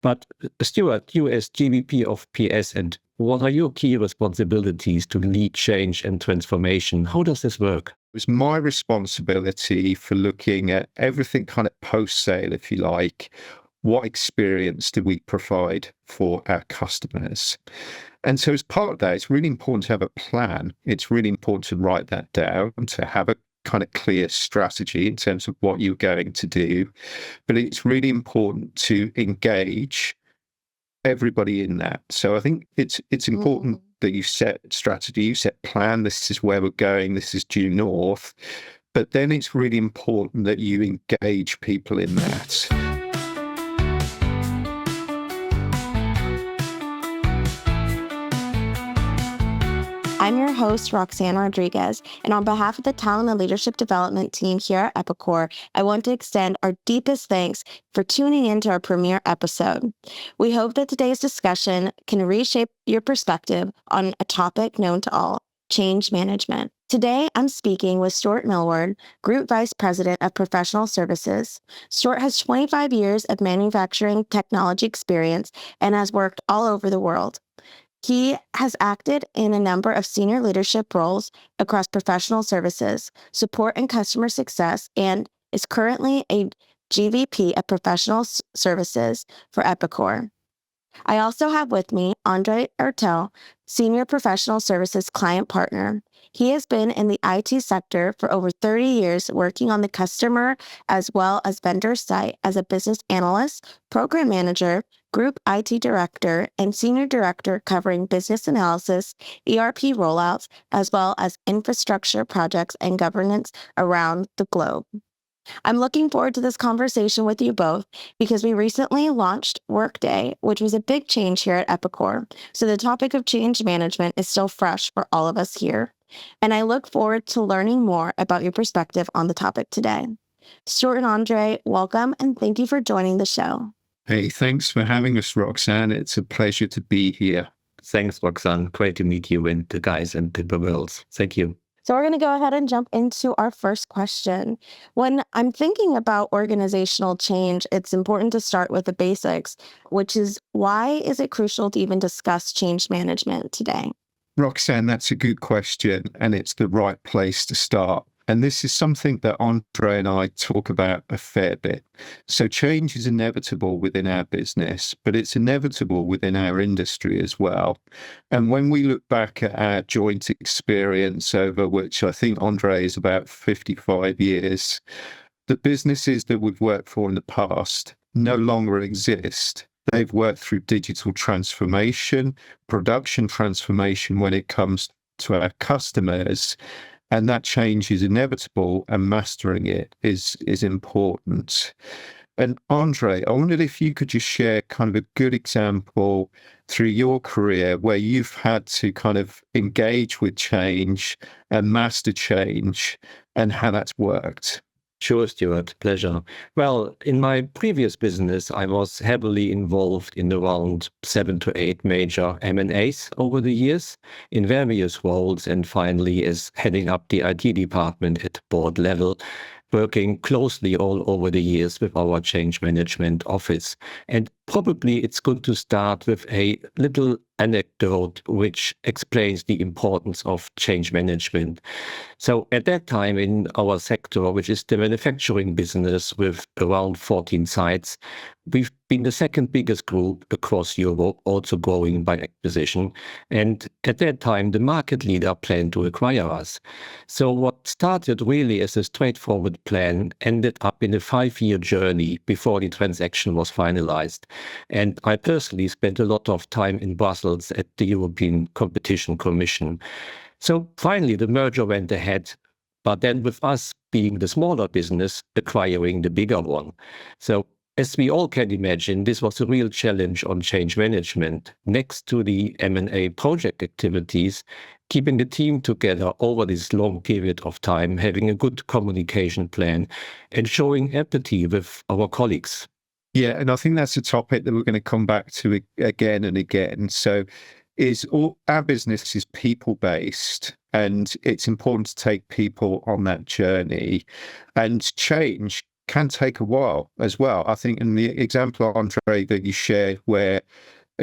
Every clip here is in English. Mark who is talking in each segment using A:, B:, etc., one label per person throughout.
A: But Stuart, you as GVP of PS, and what are your key responsibilities to lead change and transformation? How does this work?
B: It was my responsibility for looking at everything kind of post-sale, if you like. What experience do we provide for our customers? And so as part of that, it's really important to have a plan. It's really important to write that down and to have a kind of clear strategy in terms of what you're going to do. But it's really important to engage everybody in that. So I think it's important that you set strategy, you set plan, this is where we're going, this is due north. But then it's really important that you engage people in that.
C: I'm your host, Roxanne Rodriguez, and on behalf of the Talent and Leadership Development team here at Epicor, I want to extend our deepest thanks for tuning in to our premiere episode. We hope that today's discussion can reshape your perspective on a topic known to all, change management. Today, I'm speaking with Stuart Millward, Group Vice President of Professional Services. Stuart has 25 years of manufacturing technology experience and has worked all over the world. He has acted in a number of senior leadership roles across professional services, support and customer success, and is currently a GVP of Professional Services for Epicor. I also have with me Andre Ertel, Senior Professional Services Client Partner. He has been in the IT sector for over 30 years, working on the customer as well as vendor site as a business analyst, program manager, group IT director, and senior director covering business analysis, ERP rollouts, as well as infrastructure projects and governance around the globe. I'm looking forward to this conversation with you both because we recently launched Workday, which was a big change here at Epicor. So the topic of change management is still fresh for all of us here. And I look forward to learning more about your perspective on the topic today. Stuart and Andre, welcome and thank you for joining the show.
B: Hey, thanks for having us, Roxanne. It's a pleasure to be here.
A: Thanks, Roxanne. Great to meet you and the guys and the girls. Thank you.
C: So we're going to go ahead and jump into our first question. When I'm thinking about organizational change, it's important to start with the basics, which is why is it crucial to even discuss change management today?
B: Roxanne, that's a good question, and it's the right place to start. And this is something that Andre and I talk about a fair bit. So change is inevitable within our business, but it's inevitable within our industry as well. And when we look back at our joint experience over which I think Andre is about 55 years, the businesses that we've worked for in the past no longer exist. They've worked through digital transformation, production transformation when it comes to our customers. And that change is inevitable, and mastering it is important. And Andre, I wondered if you could just share kind of a good example through your career where you've had to kind of engage with change and master change and how that's worked.
A: Sure, Stuart. Pleasure. Well, in my previous business, I was heavily involved in around 7 to 8 major M&As over the years in various roles, and finally as heading up the IT department at board level, working closely all over the years with our change management office. And probably it's good to start with a little anecdote which explains the importance of change management. So at that time in our sector, which is the manufacturing business with around 14 sites, we've been the second biggest group across Europe, also growing by acquisition. And at that time, the market leader planned to acquire us. So what started really as a straightforward plan ended up in a 5-year journey before the transaction was finalized. And I personally spent a lot of time in Brussels at the European Competition Commission. So finally, the merger went ahead, but then with us being the smaller business, acquiring the bigger one. So as we all can imagine, this was a real challenge on change management. Next to the M&A project activities, keeping the team together over this long period of time, having a good communication plan, and showing empathy with our colleagues.
B: Yeah, and I think that's a topic that we're going to come back to again and again. So our business is people-based, and it's important to take people on that journey. And change can take a while as well. I think in the example, Andre, that you shared, where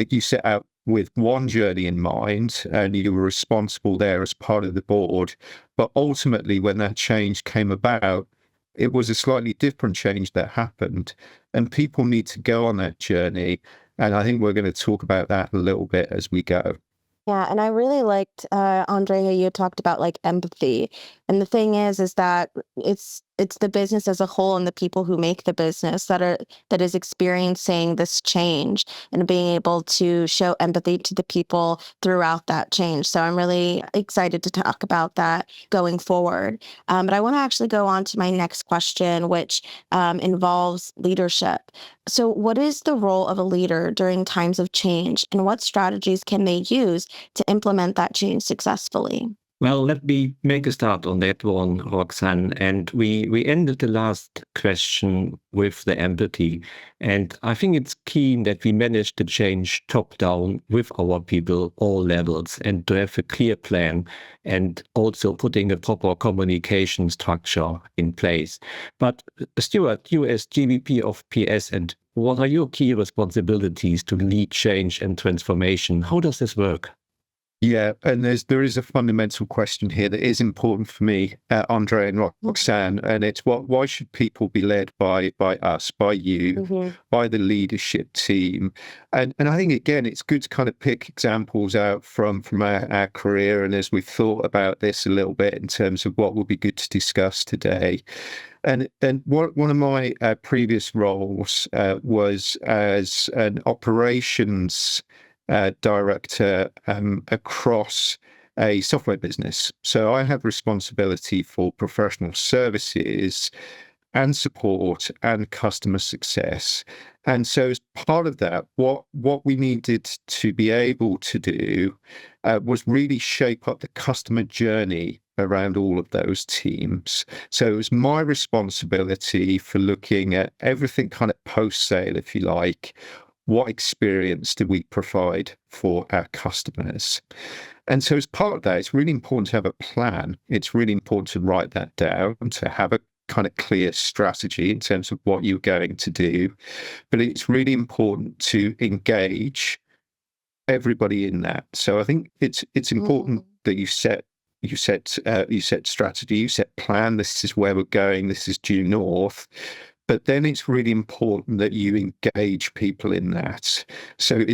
B: you set out with one journey in mind and you were responsible there as part of the board, but ultimately when that change came about, it was a slightly different change that happened, and people need to go on that journey. And I think we're going to talk about that a little bit as we go.
C: Yeah, and I really liked, Andre, how you talked about like empathy. And the thing is that it's the business as a whole and the people who make the business that is experiencing this change and being able to show empathy to the people throughout that change. So I'm really excited to talk about that going forward. But I want to actually go on to my next question, which involves leadership. So what is the role of a leader during times of change, and what strategies can they use to implement that change successfully?
A: Well, let me make a start on that one, Roxanne. And we ended the last question with the empathy. And I think it's key that we manage the change top down with our people, all levels, and to have a clear plan and also putting a proper communication structure in place. But Stuart, you as GVP of PS, and what are your key responsibilities to lead change and transformation? How does this work?
B: Yeah, and there is a fundamental question here that is important for me, Andre and Roxanne, and it's why should people be led by us, by you, by the leadership team? And I think again, it's good to kind of pick examples out from our career, and as we've thought about this a little bit in terms of what would be good to discuss today. And one of my previous roles was as an operations director across a software business. So I have responsibility for professional services and support and customer success. And so as part of that, what we needed to be able to do was really shape up the customer journey around all of those teams. So it was my responsibility for looking at everything kind of post-sale, if you like. What experience do we provide for our customers? And so as part of that, it's really important to have a plan. It's really important to write that down, to have a kind of clear strategy in terms of what you're going to do. But it's really important to engage everybody in that. So I think it's important that you set strategy, you set plan. This is where we're going. This is due north. But then it's really important that you engage people in that. So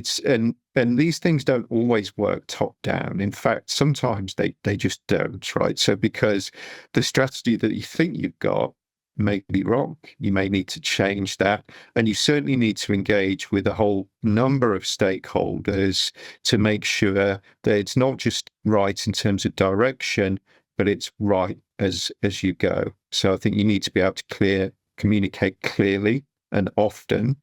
B: and these things don't always work top down. In fact, sometimes they just don't, right? So because the strategy that you think you've got may be wrong, you may need to change that. And you certainly need to engage with a whole number of stakeholders to make sure that it's not just right in terms of direction, but it's right as you go. So I think you need to be able to communicate clearly and often.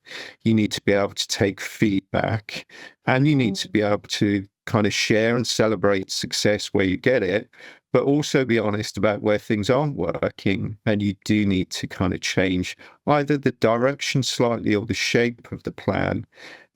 B: You need to be able to take feedback, and you need to be able to kind of share and celebrate success where you get it, but also be honest about where things aren't working. And you do need to kind of change either the direction slightly or the shape of the plan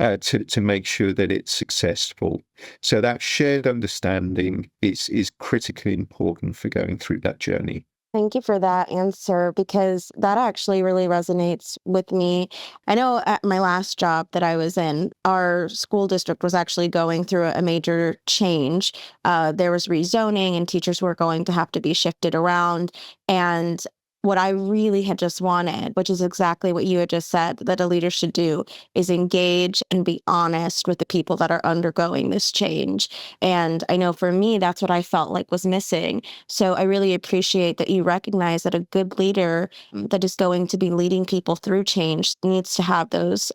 B: to make sure that it's successful. So that shared understanding is critically important for going through that journey.
C: Thank you for that answer, because that actually really resonates with me. I know at my last job that I was in, our school district was actually going through a major change. There was rezoning, and teachers were going to have to be shifted around. And what I really had just wanted, which is exactly what you had just said, that a leader should do, is engage and be honest with the people that are undergoing this change. And I know for me, that's what I felt like was missing. So I really appreciate that you recognize that a good leader that is going to be leading people through change needs to have those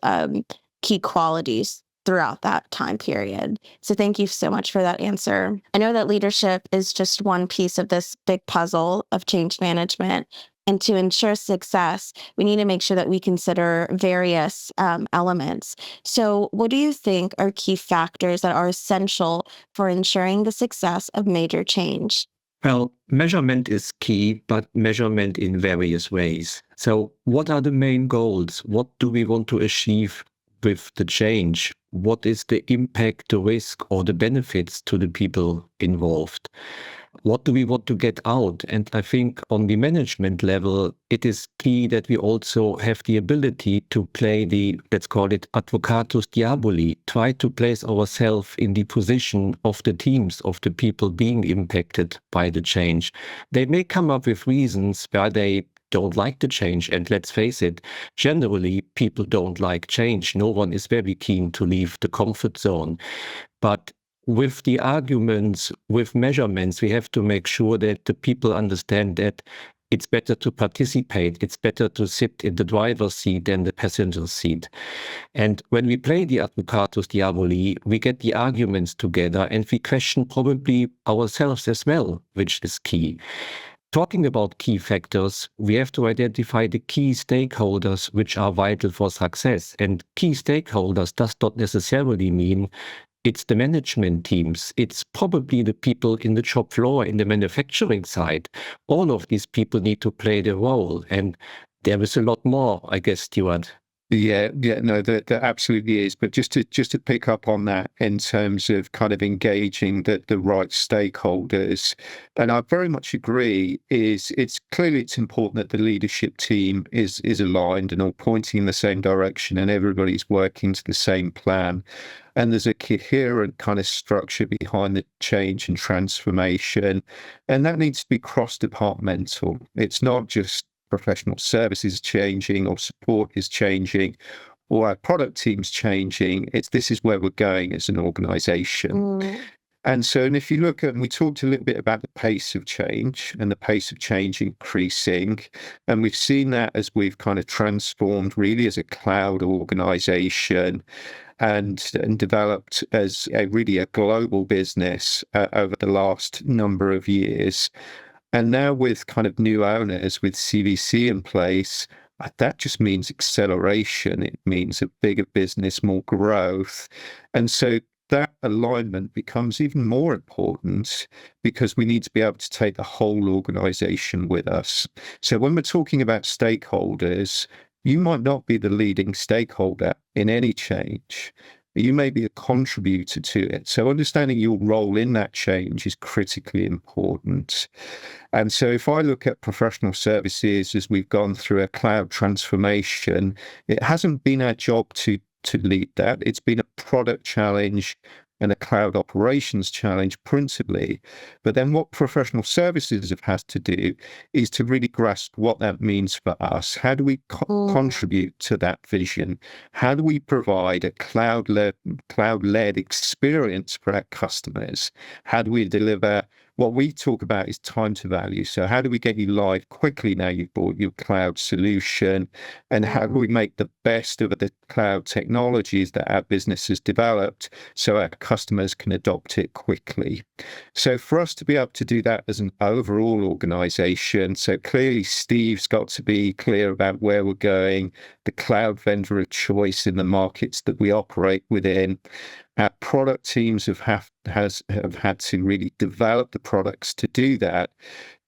C: key qualities throughout that time period. So thank you so much for that answer. I know that leadership is just one piece of this big puzzle of change management. And to ensure success, we need to make sure that we consider various elements. So what do you think are key factors that are essential for ensuring the success of major change?
A: Well, measurement is key, but measurement in various ways. So what are the main goals? What do we want to achieve with the change? What is the impact, the risk, or the benefits to the people involved? What do we want to get out? And I think on the management level, it is key that we also have the ability to play the, let's call it advocatus diaboli, try to place ourselves in the position of the teams, of the people being impacted by the change. They may come up with reasons why they don't like the change. And let's face it, generally, people don't like change. No one is very keen to leave the comfort zone. But with the arguments, with measurements, we have to make sure that the people understand that it's better to participate. It's better to sit in the driver's seat than the passenger's seat. And when we play the advocatus diaboli, we get the arguments together and we question probably ourselves as well, which is key. Talking about key factors, we have to identify the key stakeholders which are vital for success. And key stakeholders does not necessarily mean it's the management teams. It's probably the people in the shop floor, in the manufacturing side. All of these people need to play their role. And there is a lot more, I guess, Stuart.
B: No, there absolutely is. But just to pick up on that in terms of kind of engaging the right stakeholders, and I very much agree, it's important that the leadership team is aligned and all pointing in the same direction and everybody's working to the same plan. And there's a coherent kind of structure behind the change and transformation. And that needs to be cross-departmental. It's not just professional services changing or support is changing or our product team's changing. This is where we're going as an organization. And if you look at, and we talked a little bit about the pace of change and the pace of change increasing, and we've seen that as we've kind of transformed really as a cloud organization and developed as a global business over the last number of years. And now with kind of new owners, with CVC in place, that just means acceleration. It means a bigger business, more growth. And so that alignment becomes even more important because we need to be able to take the whole organization with us. So when we're talking about stakeholders, you might not be the leading stakeholder in any change. You may be a contributor to it. So understanding your role in that change is critically important. And so if I look at professional services as we've gone through a cloud transformation, it hasn't been our job to lead that. It's been a product challenge and a cloud operations challenge principally. But then what professional services have had to do is to really grasp what that means for us. How do we contribute to that vision? How do we provide a cloud-led experience for our customers? How do we deliver? What we talk about is time to value. So how do we get you live quickly now you've bought your cloud solution? And how do we make the best of the cloud technologies that our business has developed so our customers can adopt it quickly? So for us to be able to do that as an overall organization, so clearly Steve's got to be clear about where we're going, the cloud vendor of choice in the markets that we operate within. Our product teams have had to really develop the products to do that.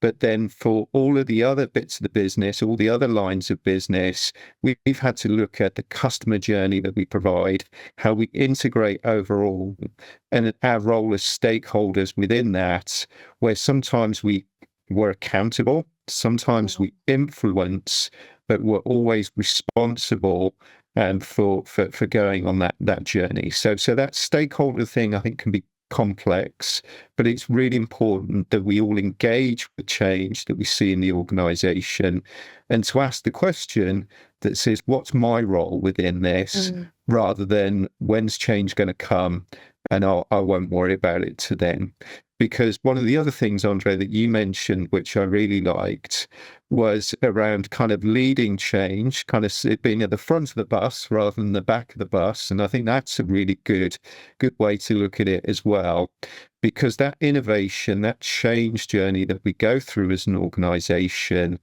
B: But then for all of the other bits of the business, all the other lines of business, we've had to look at the customer journey that we provide, how we integrate overall, and our role as stakeholders within that, where sometimes we're accountable, sometimes we influence, but we're always responsible for going on that journey. So that stakeholder thing, I think, can be complex, but it's really important that we all engage with change that we see in the organization and to ask the question that says, what's my role within this, rather than when's change going to come and I won't worry about it to then. Because one of the other things, Andre, that you mentioned, which I really liked, was around kind of leading change, kind of being at the front of the bus rather than the back of the bus. And I think that's a really good way to look at it as well, because that innovation, that change journey that we go through as an organization,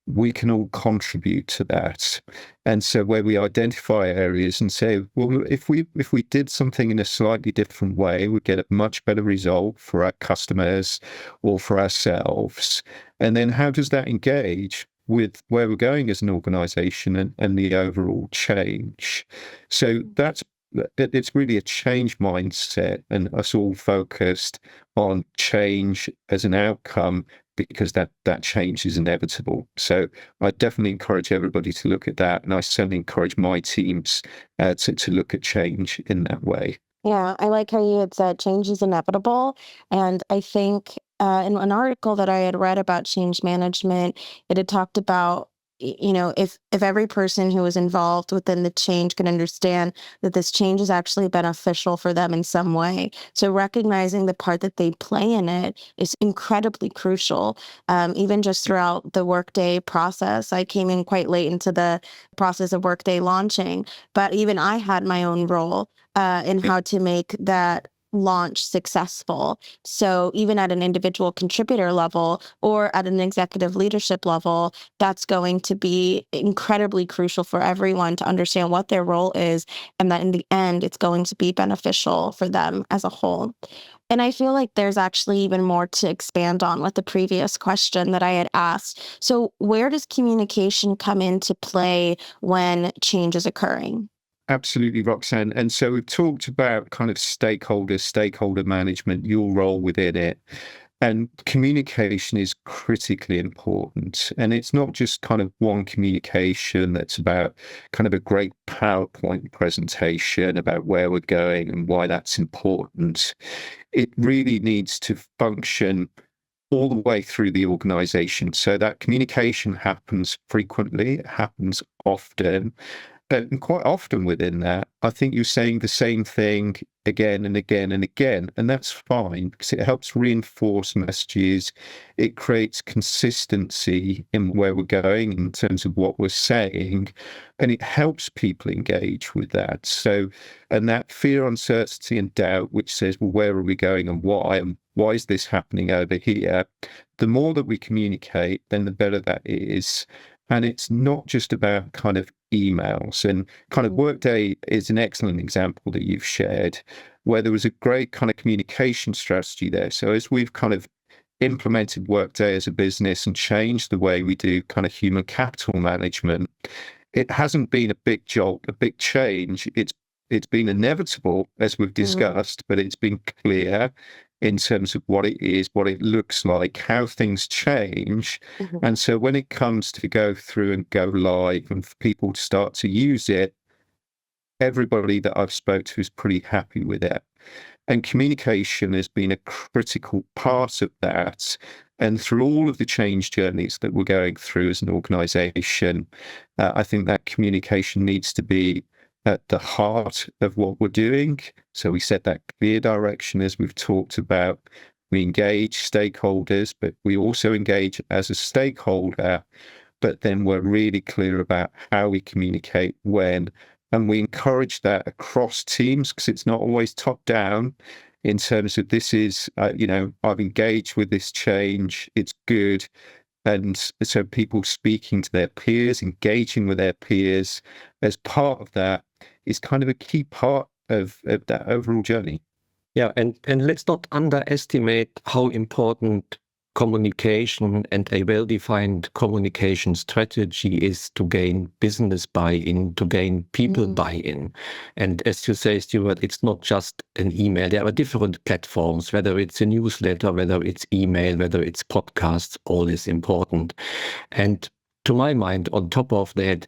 B: we can all contribute to that. And so where we identify areas and say, well, if we did something in a slightly different way, we'd get a much better result for our customers or for ourselves. And then how does that engage with where we're going as an organization and the overall change? So that's it's really a change mindset, and us all focused on change as an outcome, because that change is inevitable. So I definitely encourage everybody to look at that, and I certainly encourage my teams to look at change in that way.
C: Yeah, I like how you had said change is inevitable. And I think in an article that I had read about change management, it had talked about, if every person who was involved within the change could understand that this change is actually beneficial for them in some way. So recognizing the part that they play in it is incredibly crucial. Even just throughout the Workday process, I came in quite late into the process of Workday launching, but even I had my own role in how to make that launch successful. So even at an individual contributor level or at an executive leadership level, that's going to be incredibly crucial for everyone to understand what their role is, and that in the end, it's going to be beneficial for them as a whole. And I feel like there's actually even more to expand on with the previous question that I had asked. So where does communication come into play when change is occurring?
B: Absolutely, Roxanne. And so we've talked about kind of stakeholder management, your role within it. And communication is critically important. And it's not just kind of one communication that's about kind of a great PowerPoint presentation about where we're going and why that's important. It really needs to function all the way through the organization. So that communication happens frequently, it happens often. And quite often within that, I think you're saying the same thing again and again and again. And that's fine, because it helps reinforce messages. It creates consistency in where we're going in terms of what we're saying. And it helps people engage with that. So, and that fear, uncertainty, and doubt, which says, well, where are we going and why? And why is this happening over here? The more that we communicate, then the better that is. And it's not just about kind of emails, and kind of Workday is an excellent example that you've shared, where there was a great kind of communication strategy there. So as we've kind of implemented Workday as a business and changed the way we do kind of human capital management, it hasn't been a big jolt, a big change. It's been inevitable, as we've discussed, but it's been clear in terms of what it is, what it looks like, how things change. And so when it comes to go through and go live and for people to start to use it, everybody that I've spoke to is pretty happy with it. And communication has been a critical part of that. And through all of the change journeys that we're going through as an organization, I think that communication needs to be at the heart of what we're doing. So we set that clear direction, as we've talked about. We engage stakeholders, but we also engage as a stakeholder. But then we're really clear about how we communicate when, and we encourage that across teams, because it's not always top down in terms of this is, I've engaged with this change, it's good. And so people speaking to their peers, engaging with their peers as part of that is kind of a key part of that overall journey.
A: Yeah, and let's not underestimate how important communication and a well-defined communication strategy is to gain business buy-in, to gain people buy-in. And as you say, Stuart, it's not just an email. There are different platforms, whether it's a newsletter, whether it's email, whether it's podcasts, all is important. And to my mind, on top of that,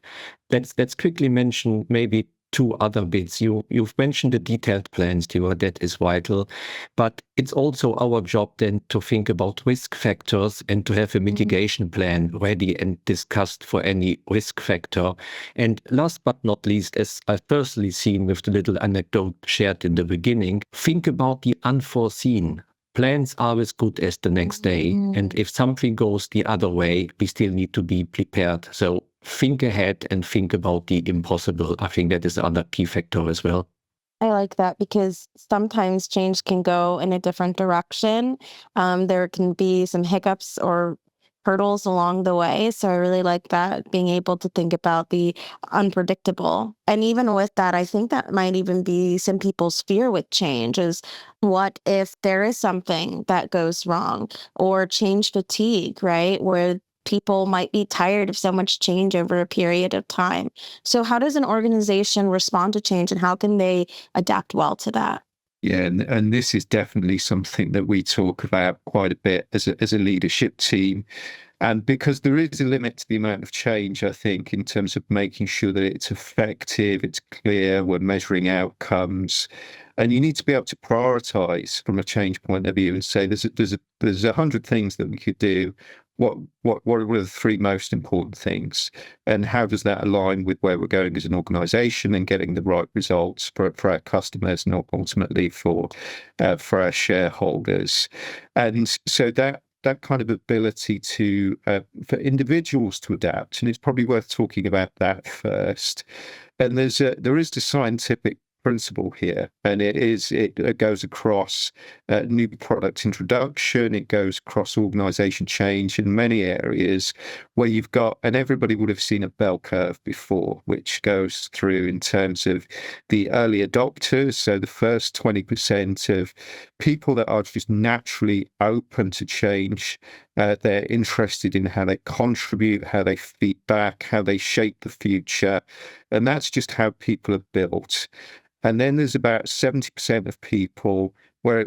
A: let's quickly mention maybe two other bits. You've mentioned the detailed plan, Stuart, that is vital, but it's also our job then to think about risk factors and to have a mitigation plan ready and discussed for any risk factor. And last but not least, as I've personally seen with the little anecdote shared in the beginning, think about the unforeseen. Plans are as good as the next day. And if something goes the other way, we still need to be prepared. So think ahead and think about the impossible. I think that is another key factor as well.
C: I like that because sometimes change can go in a different direction. There can be some hiccups or hurdles along the way. So I really like that, being able to think about the unpredictable. And even with that, I think that might even be some people's fear with change is what if there is something that goes wrong, or change fatigue, right? Where people might be tired of so much change over a period of time. So how does an organization respond to change, and how can they adapt well to that?
B: Yeah, and this is definitely something that we talk about quite a bit as a leadership team. And because there is a limit to the amount of change, I think, in terms of making sure that it's effective, it's clear, we're measuring outcomes, and you need to be able to prioritize from a change point of view and say there's 100 things that we could do. What are the three most important things, and how does that align with where we're going as an organization and getting the right results for our customers and ultimately for our shareholders? And so that kind of ability to for individuals to adapt, and it's probably worth talking about that first. And there is the scientific principle here, and it goes across new product introduction, it goes across organization change in many areas where you've got, and everybody would have seen a bell curve before, which goes through in terms of the early adopters, so the first 20% of people that are just naturally open to change. They're interested in how they contribute, how they feed back, how they shape the future, and that's just how people are built. And then there's about 70% of people where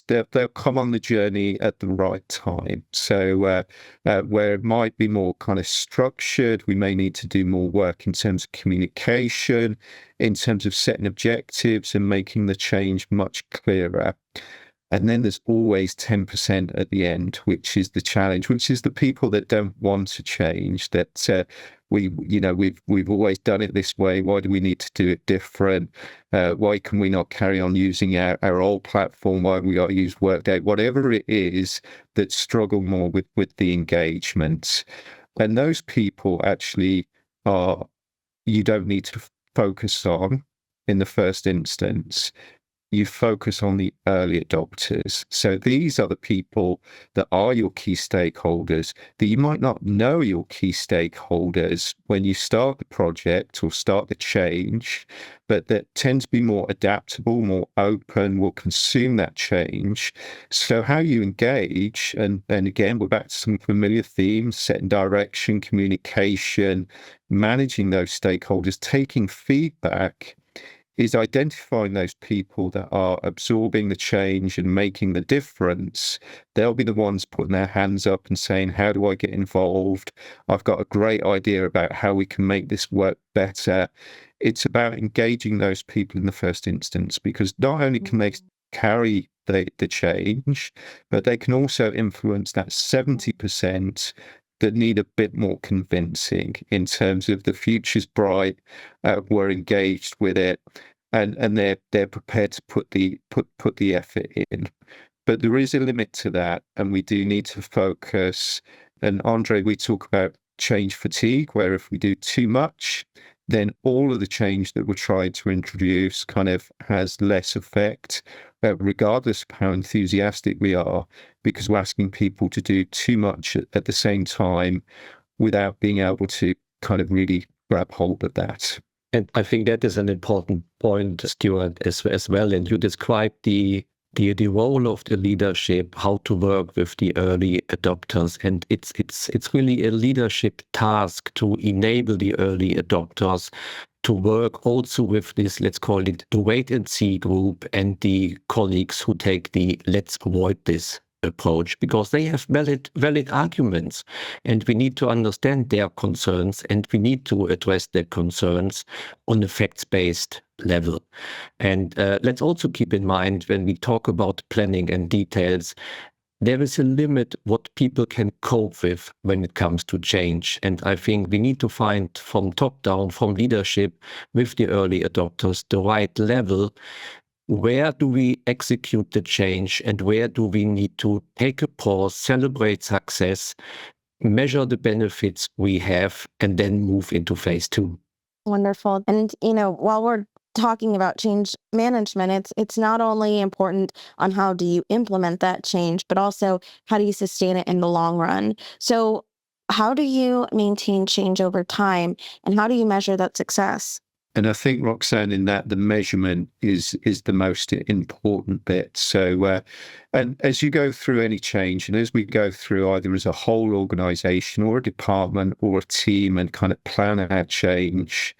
B: they'll come on the journey at the right time. So where it might be more kind of structured, we may need to do more work in terms of communication, in terms of setting objectives and making the change much clearer. And then there's always 10% at the end, which is the challenge, which is the people that don't want to change, that we've always done it this way. Why do we need to do it different? Why can we not carry on using our old platform? Why have we got to use Workday? Whatever it is that struggle more with the engagement. And those people actually you don't need to focus on in the first instance. You focus on the early adopters. So these are the people that are your key stakeholders, that you might not know your key stakeholders when you start the project or start the change, but that tend to be more adaptable, more open, will consume that change. So how you engage, and again, we're back to some familiar themes, setting direction, communication, managing those stakeholders, taking feedback, is identifying those people that are absorbing the change and making the difference. They'll be the ones putting their hands up and saying, how do I get involved? I've got a great idea about how we can make this work better. It's about engaging those people in the first instance, because not only can they carry the change, but they can also influence that 70% that need a bit more convincing in terms of the future's bright, we're engaged with it, and they're prepared to put the effort in. But there is a limit to that, and we do need to focus. And Andre, we talk about change fatigue, where if we do too much, then all of the change that we're trying to introduce kind of has less effect, regardless of how enthusiastic we are, because we're asking people to do too much at the same time without being able to kind of really grab hold of that.
A: And I think that is an important point, Stuart, as well. And you described the role of the leadership, how to work with the early adopters. And it's really a leadership task to enable the early adopters to work also with this, let's call it the wait and see group, and the colleagues who take the let's avoid this approach, because they have valid arguments, and we need to understand their concerns, and we need to address their concerns on a facts-based level. And let's also keep in mind, when we talk about planning and details, there is a limit what people can cope with when it comes to change. And I think we need to find from top down, from leadership with the early adopters, the right level. Where do we execute the change, and where do we need to take a pause, celebrate success, measure the benefits we have, and then move into phase 2?
C: Wonderful. And, while we're talking about change management, it's not only important on how do you implement that change, but also how do you sustain it in the long run. So how do you maintain change over time, and how do you measure that success?
B: And I think, Roxanne, in that the measurement is the most important bit. So, and as you go through any change, and as we go through either as a whole organization or a department or a team and kind of plan our change,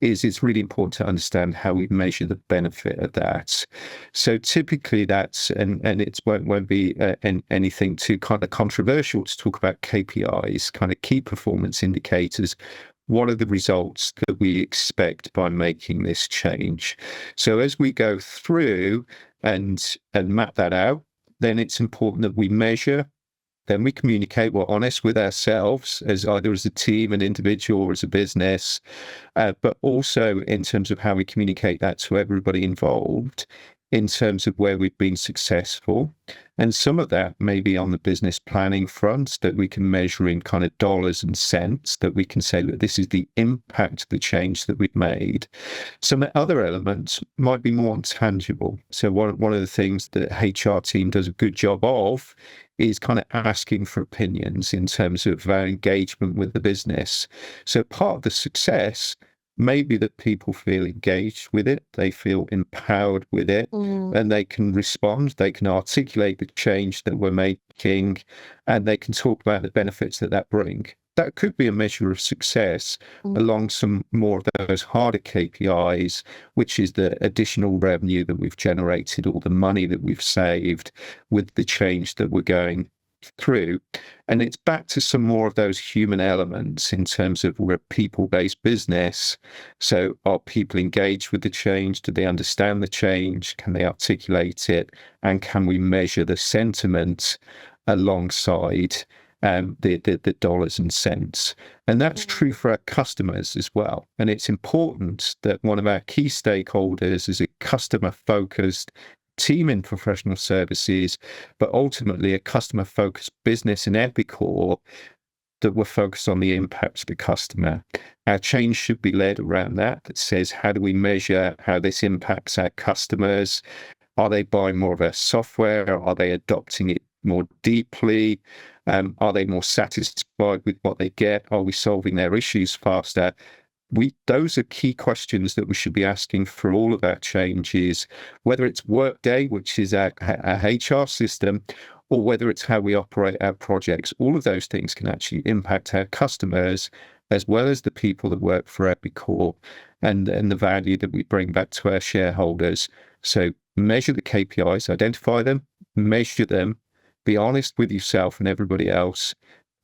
B: it's really important to understand how we measure the benefit of that. So typically that's, and it won't be anything too kind of controversial to talk about KPIs, kind of key performance indicators. What are the results that we expect by making this change? So as we go through and map that out, then it's important that we measure, then we communicate, we're honest with ourselves as either as a team, an individual, or as a business, but also in terms of how we communicate that to everybody involved in terms of where we've been successful. And some of that may be on the business planning front that we can measure in kind of dollars and cents, that we can say that this is the impact of the change that we've made. Some other elements might be more tangible. So one of the things that HR team does a good job of is kind of asking for opinions in terms of our engagement with the business. So part of the success maybe that people feel engaged with it, they feel empowered with it, and they can respond, they can articulate the change that we're making, and they can talk about the benefits that bring. That could be a measure of success along some more of those harder KPIs, which is the additional revenue that we've generated or the money that we've saved with the change that we're going through. And it's back to some more of those human elements in terms of we're a people-based business. So are people engaged with the change? Do they understand the change? Can they articulate it? And can we measure the sentiment alongside the dollars and cents? And that's true for our customers as well. And it's important that one of our key stakeholders is a customer-focused team in professional services, but ultimately a customer-focused business in Epicor that we're focused on the impact of the customer. Our change should be led around that says, how do we measure how this impacts our customers? Are they buying more of our software? Are they adopting it more deeply? Are they more satisfied with what they get? Are we solving their issues faster? Those are key questions that we should be asking for all of our changes, whether it's Workday, which is our HR system, or whether it's how we operate our projects. All of those things can actually impact our customers as well as the people that work for Epicor and the value that we bring back to our shareholders. So measure the KPIs, identify them, measure them, be honest with yourself and everybody else,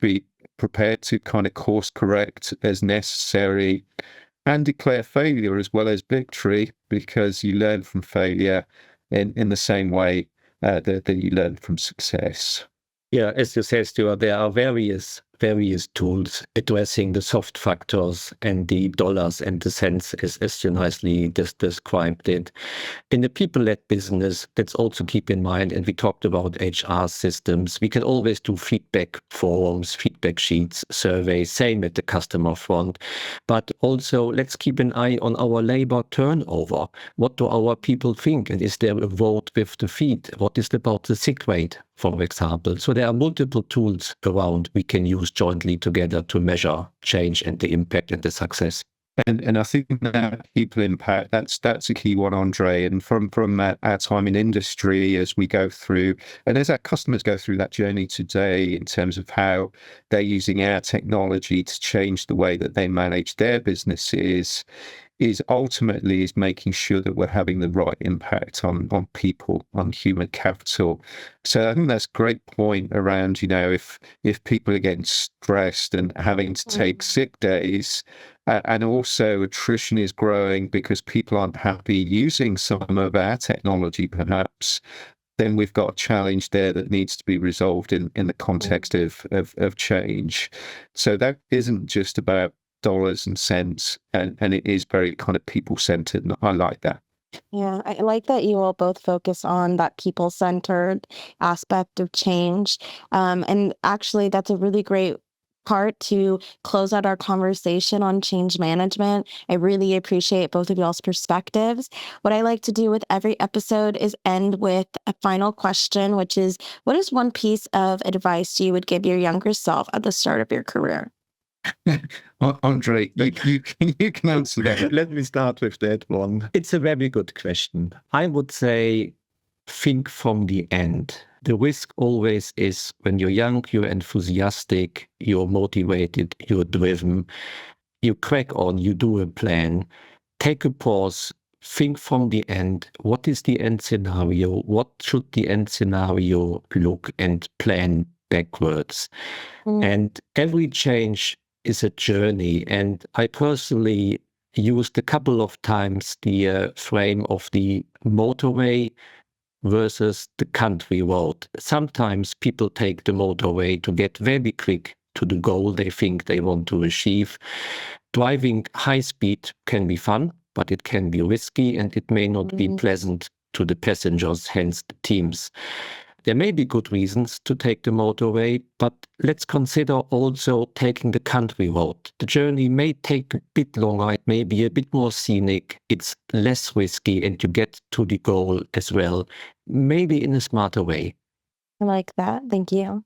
B: be prepared to kind of course correct as necessary, and declare failure as well as victory, because you learn from failure in the same way that you learn from success.
A: Yeah, as you said, Stuart, there are various tools addressing the soft factors and the dollars and the cents, as you nicely described it. In the people-led business, let's also keep in mind, and we talked about HR systems, we can always do feedback forums, feedback sheets, surveys, same at the customer front. But also, let's keep an eye on our labor turnover. What do our people think? And is there a vote with the feet? What is about the sick rate, for example? So there are multiple tools around we can use jointly together to measure change and the impact and the success.
B: And I think that people impact, that's a key one, Andre. And from our time in industry, as we go through, and as our customers go through that journey today in terms of how they're using our technology to change the way that they manage their businesses, is ultimately making sure that we're having the right impact on people, on human capital. So I think that's a great point around, if people are getting stressed and having to take sick days, and also attrition is growing because people aren't happy using some of our technology, perhaps, then we've got a challenge there that needs to be resolved in the context of change. So that isn't just about dollars and cents, and it is very kind of people-centered, and I like that.
C: Yeah, I like that you all both focus on that people-centered aspect of change. And actually, that's a really great part to close out our conversation on change management. I really appreciate both of y'all's perspectives. What I like to do with every episode is end with a final question, which is, what is one piece of advice you would give your younger self at the start of your career?
B: Andre, you can answer that.
A: Let me start with that one. It's a very good question. I would say think from the end. The risk always is when you're young, you're enthusiastic, you're motivated, you're driven, you crack on, you do a plan, take a pause, think from the end. What is the end scenario? What should the end scenario look, and plan backwards? And every change is a journey. And I personally used a couple of times the frame of the motorway versus the country road. Sometimes people take the motorway to get very quick to the goal they think they want to achieve. Driving high speed can be fun, but it can be risky and it may not be pleasant to the passengers, hence the teams. There may be good reasons to take the motorway, but let's consider also taking the country road. The journey may take a bit longer, it may be a bit more scenic, it's less risky, and you get to the goal as well, maybe in a smarter way.
C: I like that. Thank you.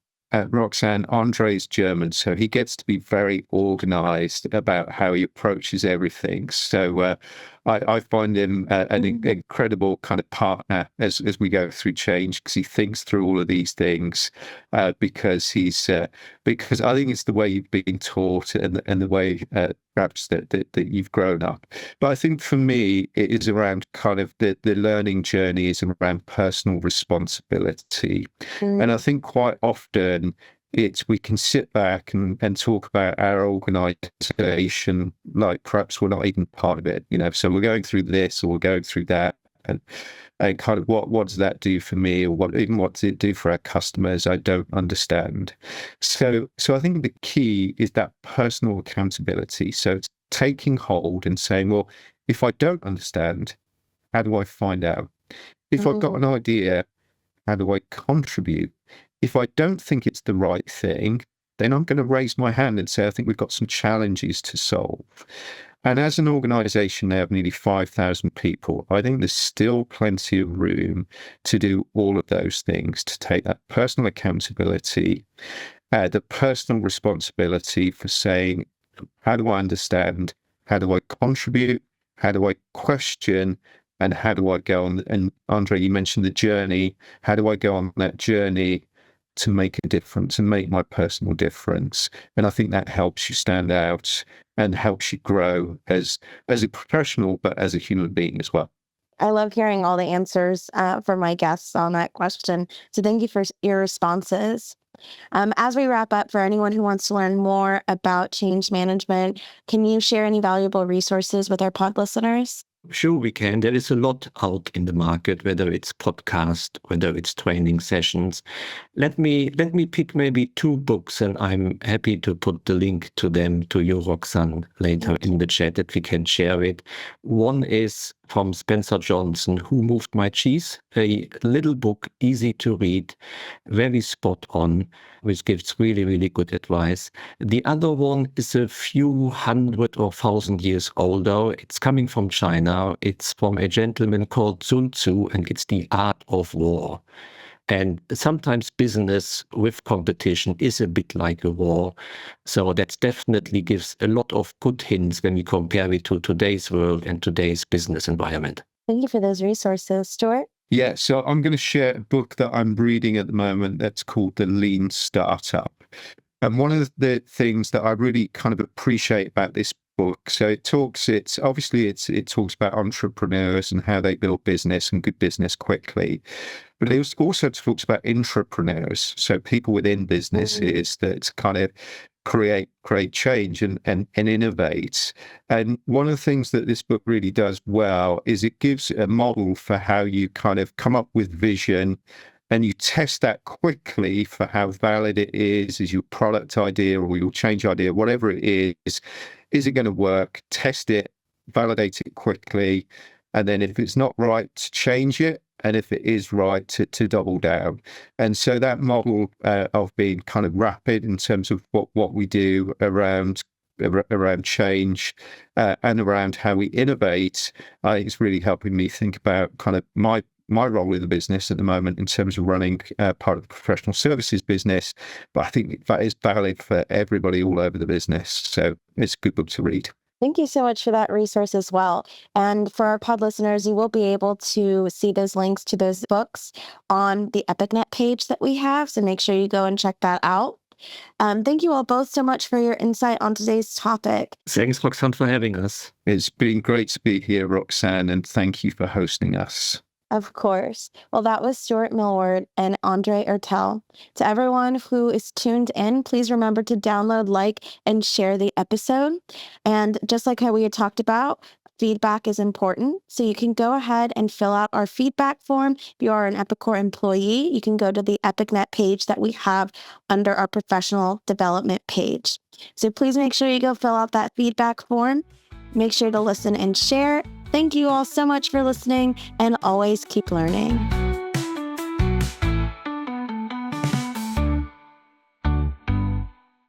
B: Roxanne, Andre's German, so he gets to be very organized about how he approaches everything. So I find him an incredible kind of partner as we go through change, because he thinks through all of these things, because because I think it's the way you've been taught and the way perhaps that you've grown up. But I think for me, it is around kind of the learning journey is around personal responsibility. And I think quite often we can sit back and talk about our organization like perhaps we're not even part of it, so we're going through this or we're going through that, and kind of what does that do for me, or what does it do for our customers? I don't understand. So I think the key is that personal accountability. So it's taking hold and saying, well, if I don't understand, how do I find out? If I've got an idea, how do I contribute? If I don't think it's the right thing, then I'm going to raise my hand and say, I think we've got some challenges to solve. And as an organization now of nearly 5,000 people, I think there's still plenty of room to do all of those things, to take that personal accountability, the personal responsibility for saying, how do I understand? How do I contribute? How do I question? And how do I go on? And Andre, you mentioned the journey. How do I go on that journey to make a difference and make my personal difference? And I think that helps you stand out and helps you grow as a professional, but as a human being as well.
C: I love hearing all the answers from my guests on that question. So thank you for your responses. As we wrap up, for anyone who wants to learn more about change management, can you share any valuable resources with our pod listeners?
A: Sure, we can. There is a lot out in the market, whether it's podcast, whether it's training sessions. Let me pick maybe 2 books, and I'm happy to put the link to them to you, Roxanne, later in the chat, that we can share it. One is from Spencer Johnson, Who Moved My Cheese? A little book, easy to read, very spot on, which gives really, really good advice. The other one is a few hundred or thousand years older. It's coming from China. It's from a gentleman called Sun Tzu, and it's The Art of War. And sometimes business with competition is a bit like a war. So that definitely gives a lot of good hints when we compare it to today's world and today's business environment.
C: Thank you for those resources, Stuart.
B: Yeah, so I'm going to share a book that I'm reading at the moment that's called The Lean Startup. And one of the things that I really kind of appreciate about this book, so it talks about entrepreneurs and how they build business and good business quickly. But it also talks about intrapreneurs, so people within businesses that kind of create change and innovate. And one of the things that this book really does well is it gives a model for how you kind of come up with vision, and you test that quickly for how valid it is your product idea or your change idea, whatever it is it going to work? Test it, validate it quickly, and then if it's not right, to change it, and if it is right, to double down. And so that model of being kind of rapid in terms of what we do around change and around how we innovate, I think it's really helping me think about kind of my my role in the business at the moment in terms of running part of the professional services business. But I think that is valid for everybody all over the business. So it's a good book to read.
C: Thank you so much for that resource as well. And for our pod listeners, you will be able to see those links to those books on the EpicNet page that we have. So make sure you go and check that out. Thank you all both so much for your insight on today's topic.
A: Thanks, Roxanne, for having us.
B: It's been great to be here, Roxanne, and thank you for hosting us.
C: Of course. Well, that was Stuart Millward and Andre Ertel. To everyone who is tuned in, please remember to download, like, and share the episode. And just like how we had talked about, feedback is important. So you can go ahead and fill out our feedback form. If you are an Epicor employee, you can go to the EpicNet page that we have under our professional development page. So please make sure you go fill out that feedback form. Make sure to listen and share. Thank you all so much for listening, and always keep learning.